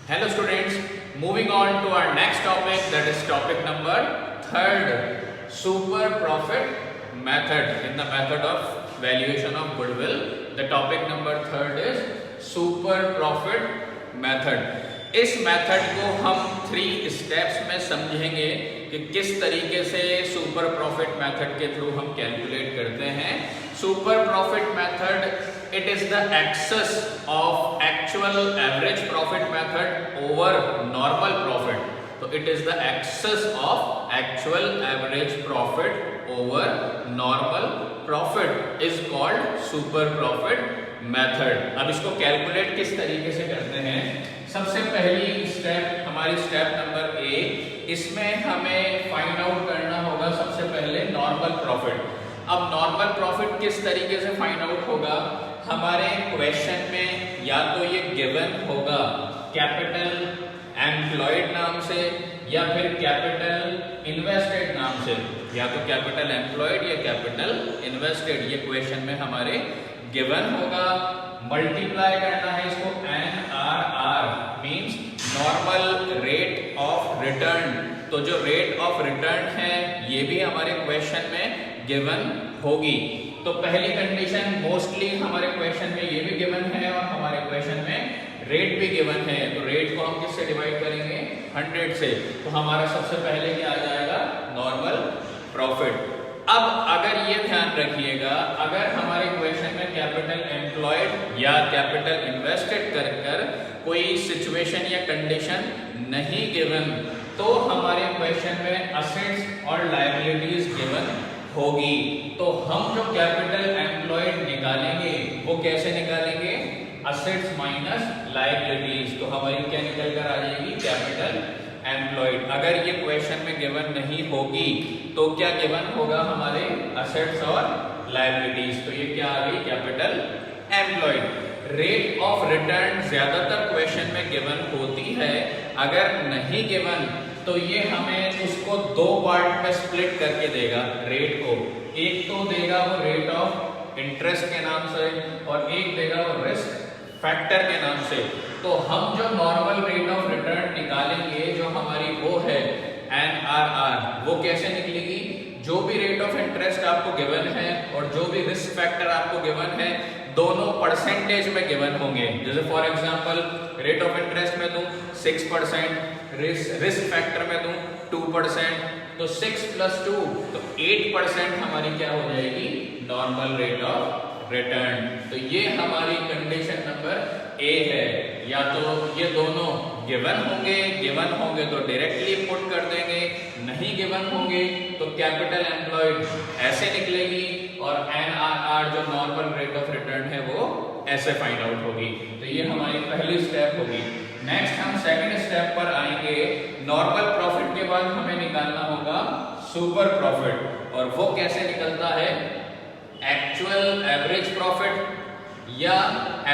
Hello students, moving on to our next topic, that is topic number third, super profit method. In the method of valuation of goodwill, the topic number third is super profit method. इस method को हम 3 steps में समझेंगे कि किस तरीके से super profit method के थ्रू हम कैलकुलेट करते हैं. Super profit method, it is the excess of actual average profit method over normal profit. तो it is the excess of actual average profit over normal profit is called super profit method. अब इसको calculate किस तरीके से करते हैं. सबसे पहली स्टेप हमारी स्टेप नंबर ए, इसमें हमें फाइंड आउट करना होगा सबसे पहले नॉर्मल प्रॉफिट. अब नॉर्मल प्रॉफिट किस तरीके से फाइंड आउट होगा. हमारे क्वेश्चन में या तो ये गिवन होगा कैपिटल एम्प्लॉयड नाम से या फिर कैपिटल इन्वेस्टेड नाम से, या तो कैपिटल एम्प्लॉयड या कैपिटल इन्वेस्टेड. ये क्वेश्चन में हमारे गिवन होगा. मल्टीप्लाई करना है इसको NRR means normal rate of return. तो जो रेट ऑफ रिटर्न है ये भी हमारे क्वेश्चन में गिवन होगी. तो पहली कंडीशन मोस्टली हमारे क्वेश्चन में ये भी गिवन है और हमारे क्वेश्चन में रेट भी गिवन है. तो रेट को हम किससे डिवाइड करेंगे, 100 से. तो हमारा सबसे पहले क्या आ जाएगा, नॉर्मल प्रॉफिट. अब अगर ये ध्यान रखिएगा, अगर हमारे क्वेश्चन में कैपिटल एम्प्लॉयड या कैपिटल इन्वेस्टेड कर कोई सिचुएशन या कंडीशन नहीं गिवन, तो हमारे क्वेश्चन में असेट्स और लायबिलिटीज गिवन होगी. तो हम जो कैपिटल एम्प्लॉयड निकालेंगे वो कैसे निकालेंगे, असेट्स माइनस लायबिलिटीज. तो हमारी क्या निकल कर आ जाएगी, कैपिटल एम्प्लॉयड. अगर ये क्वेश्चन में गिवन नहीं होगी तो क्या गिवन होगा, हमारे असेट्स और लायबिलिटीज. तो ये क्या आ गई, capital employed. Rate of return ज्यादातर क्वेश्चन में गिवन होती है. अगर नहीं गिवन तो ये हमें उसको 2 पार्ट में स्प्लिट करके देगा रेट को. एक तो देगा वो रेट ऑफ इंटरेस्ट के नाम से और एक देगा वो रिस्क फैक्टर के नाम से. तो हम जो नॉर्मल रेट ऑफ रिटर्न निकालेंगे, जो हमारी वो है NRR, वो कैसे निकलेगी, जो भी रेट ऑफ इंटरेस्ट आपको गिवन है और जो भी रिस्क फैक्टर आपको गिवन है, दोनों परसेंटेज में गिवन होंगे. जैसे for example rate of interest में दूं 6%, रिस्क फैक्टर में दूं 2%, तो 6 + 2 तो 8% हमारी क्या हो जाएगी, नॉर्मल रेट ऑफ रिटर्न. तो ये हमारी कंडीशन नंबर ए है. या तो ये दोनों गिवन होंगे तो डायरेक्टली पुट कर देंगे, नहीं गिवन होंगे तो कैपिटल एम्प्लॉयड ऐसे निकलेगी और NRR जो नॉर्मल रेट ऑफ रिटर्न है वो ऐसे फाइंड आउट होगी. तो ये हमारी पहली स्टेप होगी. नेक्स्ट हम सेकंड स्टेप पर आएंगे. नॉर्मल प्रॉफिट के बाद हमें निकालना होगा सुपर प्रॉफिट. और वो कैसे निकलता है, एक्चुअल एवरेज प्रॉफिट या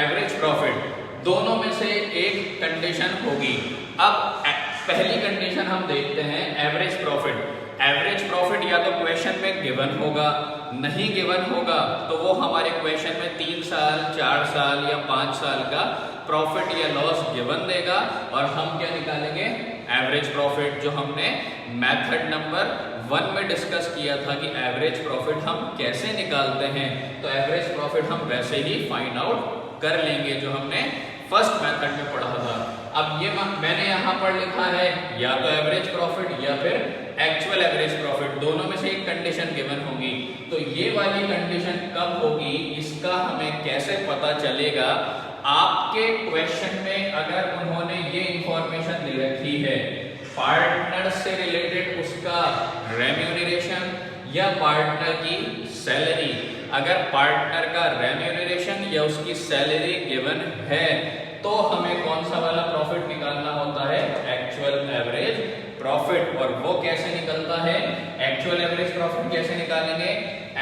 एवरेज प्रॉफिट, दोनों में से एक कंडीशन होगी. अब पहली कंडीशन हम देखते हैं एवरेज प्रॉफिट. एवरेज प्रॉफिट या तो क्वेश्चन में गिवन होगा, नहीं गिवन होगा तो वो हमारे क्वेश्चन में 3 साल 4 साल या 5 साल का प्रॉफिट या लॉस गिवन देगा और हम क्या निकालेंगे, एवरेज प्रॉफिट. जो हमने मेथड नंबर 1 में डिस्कस किया था कि एवरेज प्रॉफिट हम कैसे निकालते हैं, तो एवरेज प्रॉफिट हम वैसे ही फाइंड आउट कर लेंगे जो हमने फर्स्ट मेथड में पढ़ा था. अब ये मैंने यहाँ पर लिखा है या तो एवरेज प्रॉफिट या फिर एक्चुअल एवरेज प्रॉफिट, दोनों में से एक कंडीशन गिवन होगी. तो ये वाली कंडीशन कब होगी, इसका हमें कैसे पता चलेगा. आपके क्वेश्चन में अगर उन्होंने ये इंफॉर्मेशन दे रखी है, पार्टनर से रिलेटेड उसका रेम्यूनरेशन या पार्टनर की सैलरी, अगर पार्टनर का रेम्यूनरेशन या उसकी सैलरी गिवन है तो हमें कौन सा वाला प्रॉफिट निकालना होता है, एक्चुअल एवरेज प्रॉफिट. और वो कैसे निकलता है, एक्चुअल एवरेज प्रॉफिट कैसे निकालेंगे,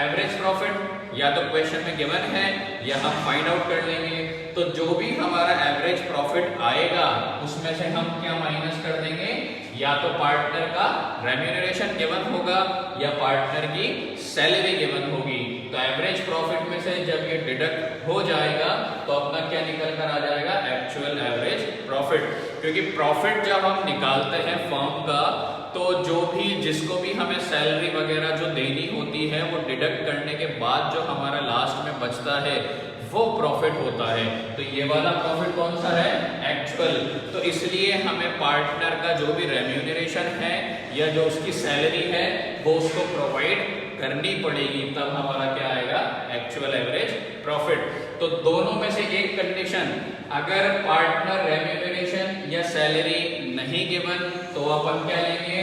एवरेज प्रॉफिट या तो क्वेश्चन में गिवन है या हम फाइंड आउट कर लेंगे. तो जो भी हमारा एवरेज प्रॉफिट आएगा उसमें से हम क्या माइनस कर देंगे, या तो पार्टनर का रेम्यूनरेशन गिवन होगा या पार्टनर की सैलरी गिवन होगी. तो एवरेज प्रॉफिट में से जब ये डिडक्ट हो जाएगा तो अपना क्या निकल कर आ जाएगा, एक्चुअल एवरेज प्रॉफिट। क्योंकि प्रॉफिट जब हम निकालते हैं फर्म का तो जो भी जिसको भी हमें सैलरी वगैरह जो देनी होती है वो डिडक्ट करने के बाद जो हमारा लास्ट में बचता है वो प्रॉफिट होता है। तो ये वाला प्रॉफिट कौन सा है, एक्चुअल। तो इसलिए हमें पार्टनर का जो भी रेम्यूनरेशन है या जो उसकी सैलरी है वो उसको प्रोवाइड करनी पड़ेगी, तब हमारा क्या आएगा, एक्चुअल एवरेज प्रॉफिट। तो दोनों में से एक कंडीशन, अगर पार्टनर रेम्यूनरेशन या सैलरी नहीं गिवन तो अपन क्या लेंगे,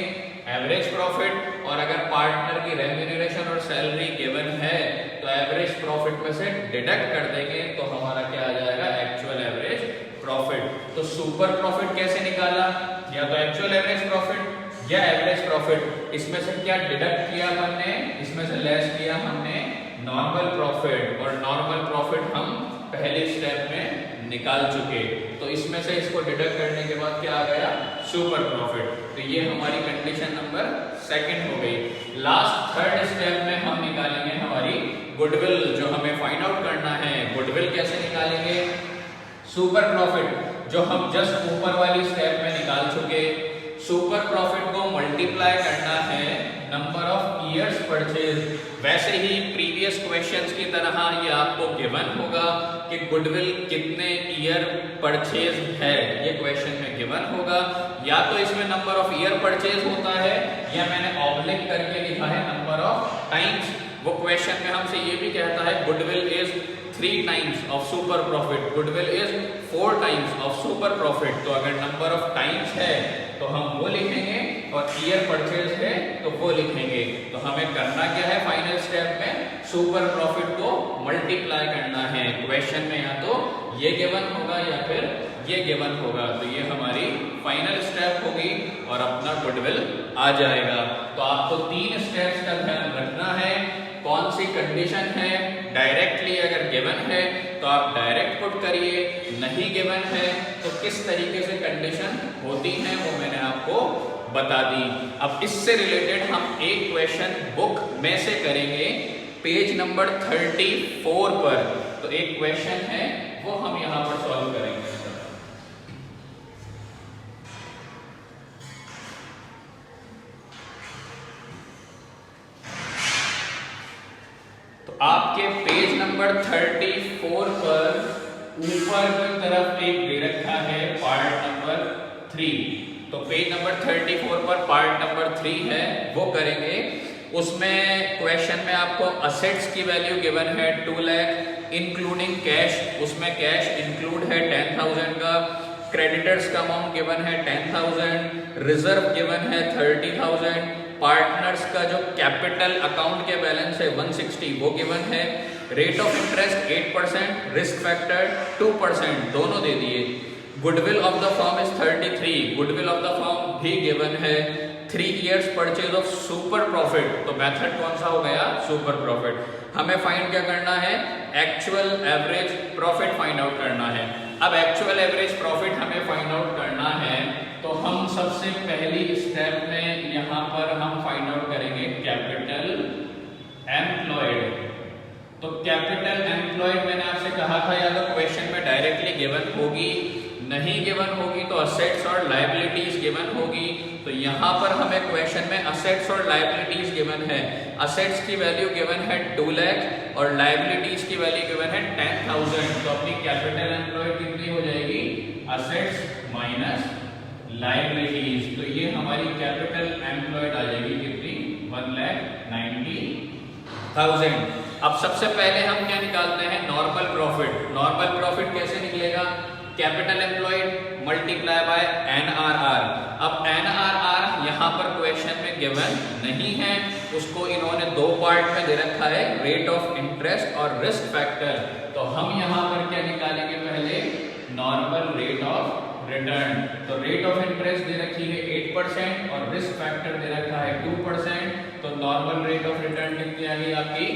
एवरेज प्रॉफिट। और अगर पार्टनर की रेम्यूनरेशन और सैलरी गिवन है तो एवरेज प्रॉफिट में से डिडक्ट कर देंगे तो हमारा क्या आ जाएगा, एक्चुअल एवरेज प्रॉफिट। तो सुपर प्रॉफिट कैसे निकाला, या तो एक्चुअल एवरेज प्रॉफिट या एवरेज प्रॉफिट, इसमें से क्या डिडक्ट किया हमने, इसमें से लेस किया हमने नॉर्मल प्रॉफिट, और नॉर्मल प्रॉफिट हम पहले स्टेप में निकाल चुके। तो इसमें से इसको डिडक्ट करने के बाद क्या आ गया, सुपर प्रॉफिट। तो ये हमारी कंडीशन नंबर सेकंड हो गई। लास्ट थर्ड स्टेप में हम निकालेंगे हमारी गुडविल, जो हमें फाइंड आउट करना है। गुडविल कैसे निकालेंगे, सुपर प्रॉफिट जो हम जस्ट ऊपर वाली स्टेप में निकाल चुके, सुपर प्रॉफिट को मल्टीप्लाई करना है नंबर ऑफ ईयर्स परचेज। वैसे ही प्रीवियस क्वेश्चंस की तरह ये आपको गिवन होगा कि गुडविल कितने ईयर परचेज है, ये क्वेश्चन में गिवन होगा। या तो इसमें नंबर ऑफ ईयर परचेज होता है या मैंने ऑब्लिक करके लिखा है नंबर ऑफ टाइम्स। वो क्वेश्चन में हमसे ये भी कहता है goodwill is 3 times of super profit, goodwill is 4 times of super profit. तो अगर नंबर ऑफ टाइम्स है तो हम वो लिखेंगे और ईयर परचेज है तो वो लिखेंगे। तो हमें करना क्या है, फाइनल स्टेप में सुपर प्रॉफिट को मल्टीप्लाई करना है। क्वेश्चन में या तो ये गिवन होगा या फिर ये गिवन होगा। तो ये हमारी फाइनल स्टेप होगी और अपना गुडविल आ जाएगा। तो आपको 3 स्टेप्स का ध्यान रखना है। कौन सी कंडीशन है, डायरेक्टली अगर गिवन है तो आप डायरेक्ट पुट करिए, नहीं गिवन है तो किस तरीके से कंडीशन होती है वो मैंने आपको बता दी। अब इससे रिलेटेड हम एक क्वेश्चन बुक में से करेंगे पेज नंबर 34 पर। तो एक क्वेश्चन है वो हम यहां पर सॉल्व करेंगे। तो आपके पेज नंबर 34 पर ऊपर की तरफ एक दे रखा है पार्ट नंबर 3। तो पेज नंबर 34 पर पार्ट नंबर 3 है वो करेंगे। उसमें क्वेश्चन में आपको असेट्स की वैल्यू गिवन है 2 लाख इंक्लूडिंग कैश, उसमें कैश इंक्लूड है 10,000 का, क्रेडिटर्स का अमाउंट गिवन है 10,000, रिजर्व गिवन है 30,000, पार्टनर्स का जो कैपिटल अकाउंट के बैलेंस है 160 वो गिवन है, rate of interest 8%, risk factor 2%, दोनों दे दिए। Goodwill of the firm is 33, goodwill of the firm भी गिवन है। 3 years purchase of super profit, तो मेथड कौन सा हो गया, सुपर प्रॉफिट। हमें फाइंड क्या करना है, actual average profit find out करना है। अब एक्चुअल एवरेज प्रॉफिट हमें फाइंड आउट करना है तो हम सबसे पहली स्टेप में यहां पर हम फाइंड आउट करेंगे कैपिटल एम्प्लॉयड। तो कैपिटल एम्प्लॉयड मैंने आपसे कहा था या तो क्वेश्चन में डायरेक्टली गिवन होगी, नहीं गिवन होगी तो असेट्स और लायबिलिटीज गिवन होगी। तो यहाँ पर हमें क्वेश्चन में असेट्स और लायबिलिटीज गिवन है। असेट्स की वैल्यू गिवन है 2 लाख और लायबिलिटीज की वैल्यू गिवन है 10,000। तो अपनी कैपिटल एम्प्लॉयड कितनी हो जाएगी, असेट्स माइनस लायबिलिटीज। तो ये हमारी कैपिटल एम्प्लॉयड आ जाएगी कितनी, 1,90,000। अब सबसे पहले हम क्या निकालते हैं, नॉर्मल प्रॉफिट। नॉर्मल प्रॉफिट कैसे निकलेगा, capital employed multiply by NRR. अब एनआरआर यहाँ पर क्वेश्चन में गिवन नहीं है, उसको इन्होंने 2 पार्ट में दे रखा है, रेट ऑफ इंटरेस्ट और रिस्क फैक्टर। तो हम यहाँ पर क्या निकालेंगे, पहले नॉर्मल रेट ऑफ रिटर्न। तो रेट ऑफ इंटरेस्ट दे रखी है 8% और रिस्क फैक्टर दे रखा है 2%। तो नॉर्मल रेट ऑफ रिटर्न कितनी आ गई आपकी,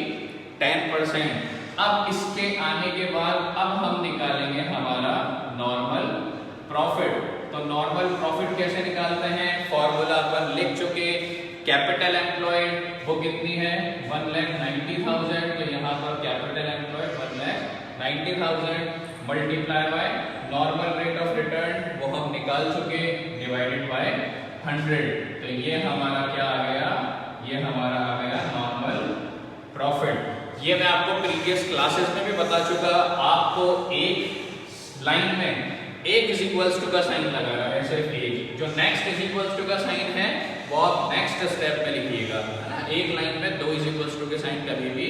10%। अब इसके आने के बाद अब हम निकालेंगे हमारा नॉर्मल प्रॉफिट। तो नॉर्मल प्रॉफिट कैसे निकालते हैं, फॉर्मूला अपन लिख चुके, कैपिटल एम्प्लॉयड वो कितनी है 1,90,000। तो यहाँ पर capital employed 1,90,000 multiply by normal rate of return वो हम निकाल चुके, डिवाइडेड बाय 100। तो ये हमारा क्या आ गया, ये हमारा आ गया नॉर्मल प्रॉफिट। ये मैं आपको प्रीवियस क्लासेस में भी बता चुका, आपको एक लाइन में एक इज इक्वल्स टू का साइन लगाना है, सिर्फ एक। जो नेक्स्ट इज इक्वल्स टू का साइन है वो आप नेक्स्ट स्टेप में लिखिएगा, है ना। एक लाइन में दो इज इक्वल्स टू के साइन कभी भी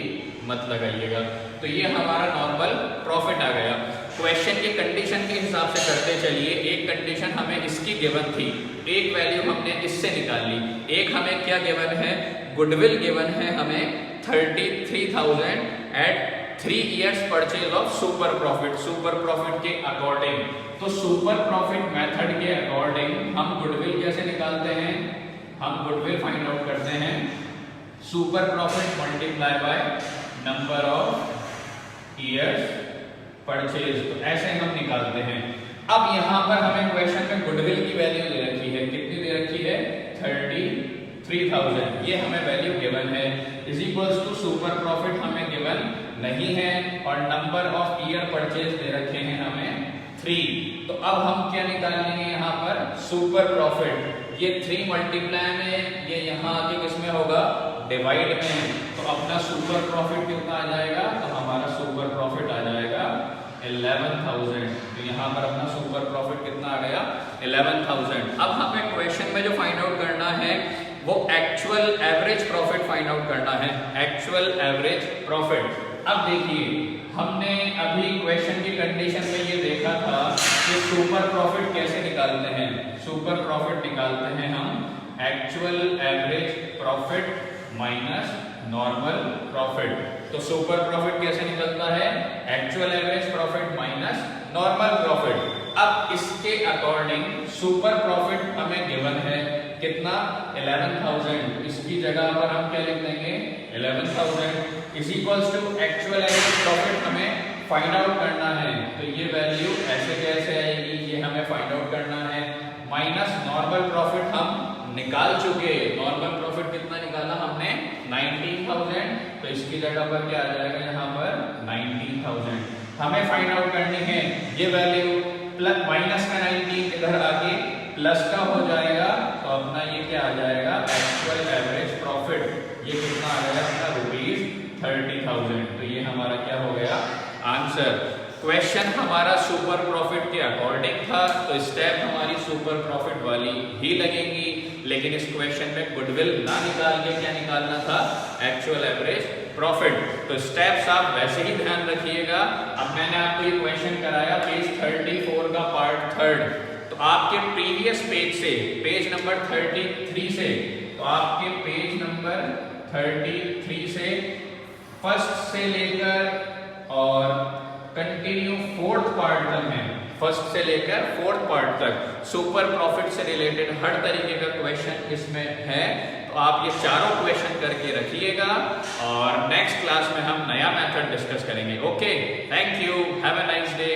मत लगाइएगा। तो ये हमारा नॉर्मल प्रॉफिट आ गया। क्वेश्चन की कंडीशन के हिसाब से करते चलिए। एक कंडीशन हमें इसकी गिवन थी, एक वैल्यू हमने इससे निकाल ली। एक हमें क्या गिवन है, गुडविल गिवन है हमें 33,000 at 3 years purchase of super profit. Super profit के अकॉर्डिंग, तो सुपर प्रॉफिट मेथड के अकॉर्डिंग हम गुडविल कैसे निकालते हैं, हम गुडविल फाइंड आउट करते हैं super profit multiply by number of years purchase. तो ऐसे हम निकालते हैं। अब यहाँ पर हमें क्वेश्चन में गुडविल की वैल्यू दे रखी है, कितनी दे रखी है 33,000, ये हमें वैल्यू गिवन है। Is equals to super profit हमें गिवन नहीं है और नंबर ऑफ ईयर परचेज दे रखे हैं हमें 3। तो अब हम क्या निकालेंगे यहाँ पर सुपर प्रॉफिट। ये 3 मल्टीप्लाई में, ये यहाँ आके किसमें होगा, डिवाइड में। तो अपना सुपर प्रॉफिट कितना आ जाएगा, तो हमारा सुपर प्रॉफिट आ जाएगा 11,000। तो यहाँ पर अपना सुपर प्रॉफिट कितना आ गया 11,000। अब हमें क्वेश्चन में जो फाइंड आउट करना है वो actual average profit find out करना है, एक्चुअल एवरेज प्रॉफिट। अब देखिए, हमने अभी क्वेश्चन की कंडीशन में ये देखा था कि सुपर प्रॉफिट कैसे निकालते हैं। सुपर प्रॉफिट निकालते हैं हम actual average profit minus normal profit. तो सुपर प्रॉफिट कैसे निकलता है, actual average profit minus normal profit. अब इसके अकॉर्डिंग सुपर प्रॉफिट हमें गिवन है कितना 11,000। इसकी जगह पर हम क्या लिख देंगे 11,000 is equals to actual average profit हमें फाइंड आउट करना है। तो ये वैल्यू ऐसे कैसे आएगी, ये हमें फाइंड आउट करना है। माइनस नॉर्मल प्रॉफिट हम निकाल चुके, नॉर्मल प्रॉफिट कितना निकाला हमने 19,000। तो इसकी जगह पर क्या आ जाएगा, यहाँ पर 19,000 हमें फाइंड आउट करनी है। ये वैल्यू प्लस माइनस का 19 इधर आके प्लस का हो जाएगा। तो अपना ये क्या आ जाएगा एक्चुअल एवरेज प्रॉफिट, ये कितना आ गया अपना ₹30,000। तो ये हमारा क्या हो गया आंसर। क्वेश्चन हमारा सुपर प्रॉफिट के अकॉर्डिंग था, तो स्टेप हमारी सुपर प्रॉफिट वाली ही लगेंगी। लेकिन इस क्वेश्चन में गुडविल ना निकाल के क्या निकालना था, एक्चुअल एवरेज प्रॉफिट। तो स्टेप्स आप वैसे ही ध्यान रखिएगा। अब मैंने आपको ये क्वेश्चन कराया पेज 34 का पार्ट 3। तो आपके प्रीवियस पेज से, पेज नंबर 33 से, तो आपके पेज नंबर 33 से फर्स्ट से लेकर और कंटिन्यू 4th पार्ट तक है, फर्स्ट से लेकर 4th पार्ट तक सुपर प्रॉफिट से रिलेटेड हर तरीके का क्वेश्चन इसमें है। तो आप ये चारों क्वेश्चन करके रखिएगा और नेक्स्ट क्लास में हम नया मेथड डिस्कस करेंगे। Okay, thank you, have a nice day.